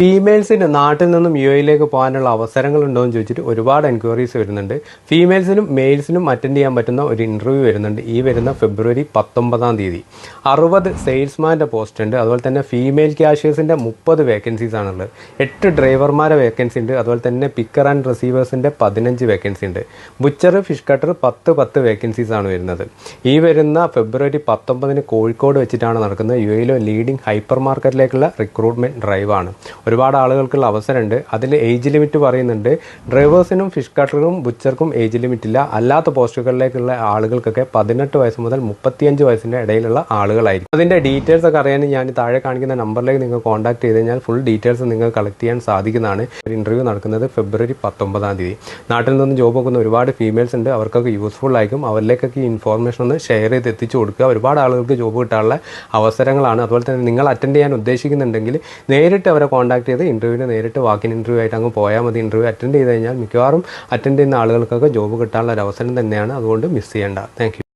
ഫീമെയിൽസിന് നാട്ടിൽ നിന്നും യുഎയിലേക്ക് പോകാനുള്ള അവസരങ്ങളുണ്ടോ എന്ന് ചോദിച്ചിട്ട് ഒരുപാട് എൻക്വയറീസ് വരുന്നുണ്ട്. ഫീമെയിൽസിനും മെയിൽസിനും അറ്റൻഡ് ചെയ്യാൻ പറ്റുന്ന ഒരു ഇൻ്റർവ്യൂ വരുന്നുണ്ട് ഈ വരുന്ന ഫെബ്രുവരി 19 60 സെയിൽസ്മാൻ്റെ പോസ്റ്റ് ഉണ്ട്. അതുപോലെ തന്നെ ഫീമെയിൽ ക്യാഷിയേഴ്സിൻ്റെ 30 വേക്കൻസീസ് ആണുള്ളത്. 8 ഡ്രൈവർമാരെ വേക്കൻസി ഉണ്ട്. അതുപോലെ തന്നെ പിക്കർ ആൻഡ് റിസീവേഴ്സിൻ്റെ 15 വേക്കൻസി ഉണ്ട്. ബുച്ചർ, ഫിഷ് കട്ടർ 10 വേക്കൻസീസ് ആണ് വരുന്നത്. ഈ വരുന്ന ഫെബ്രുവരി 19 കോഴിക്കോട് വെച്ചിട്ടാണ് നടക്കുന്നത്. യുഎയിലെ ലീഡിംഗ് ഹൈപ്പർ മാർക്കറ്റിലേക്കുള്ള റിക്രൂട്ട്മെൻറ്റ് ഡ്രൈവാണ്. ഒരുപാട് ആളുകൾക്കുള്ള അവസരമുണ്ട്. അതിൽ ഏജ് ലിമിറ്റ് പറയുന്നുണ്ട്. ഡ്രൈവേഴ്സിനും ഫിഷ് കട്ടറും ബുച്ചർക്കും ഏജ് ലിമിറ്റ് ഇല്ല. അല്ലാത്ത പോസ്റ്റുകളിലേക്കുള്ള ആളുകൾക്കൊക്കെ 18 വയസ്സ് മുതൽ 35 വയസ്സിൻ്റെ ഇടയിലുള്ള ആളുകളായിരിക്കും. അതിൻ്റെ ഡീറ്റെയിൽസ് ഒക്കെ അറിയാൻ ഞാൻ താഴെ കാണിക്കുന്ന നമ്പറിലേക്ക് നിങ്ങൾ കോൺടാക്ട് ചെയ്ത് കഴിഞ്ഞാൽ ഫുൾ ഡീറ്റെയിൽസ് നിങ്ങൾക്ക് കളക്ട് ചെയ്യാൻ സാധിക്കുന്നതാണ്. ഒരു ഇൻ്റർവ്യൂ നടക്കുന്നത് ഫെബ്രുവരി 19 നാട്ടിൽ നിന്ന് ജോബ് നോക്കുന്ന ഒരുപാട് ഫീമെയിൽസ് ഉണ്ട്. അവർക്കൊക്കെ യൂസ്ഫുൾ ആയിരിക്കും. അവരിലേക്കൊക്കെ ഈ ഇൻഫോർമേഷൻ ഒന്ന് ഷെയർ ചെയ്ത് എത്തിച്ചു കൊടുക്കുക. ഒരുപാട് ആളുകൾക്ക് ജോബ് കിട്ടാനുള്ള അവസരങ്ങളാണ്. അതുപോലെ തന്നെ നിങ്ങൾ അറ്റൻഡ് ചെയ്യാൻ ഉദ്ദേശിക്കുന്നുണ്ടെങ്കിൽ നേരിട്ട് അവരെ കോൺടാക്ട് ചെയ്ത് ഇൻ്റർവ്യൂവിന് നേരിട്ട് വാക്കിൻ ഇൻ്റർവ്യൂ ആയിട്ട് അങ്ങ് പോയാൽ മതി. ഇൻ്റർവ്യൂ അറ്റൻഡ് ചെയ്ത് കഴിഞ്ഞാൽ മിക്കവാറും അറ്റൻഡ് ചെയ്യുന്ന ആളുകൾക്കൊക്കെ ജോബ് കിട്ടാനുള്ള ഒരു അവസരം തന്നെയാണ്. അതുകൊണ്ട് മിസ് ചെയ്യേണ്ട. Thank you.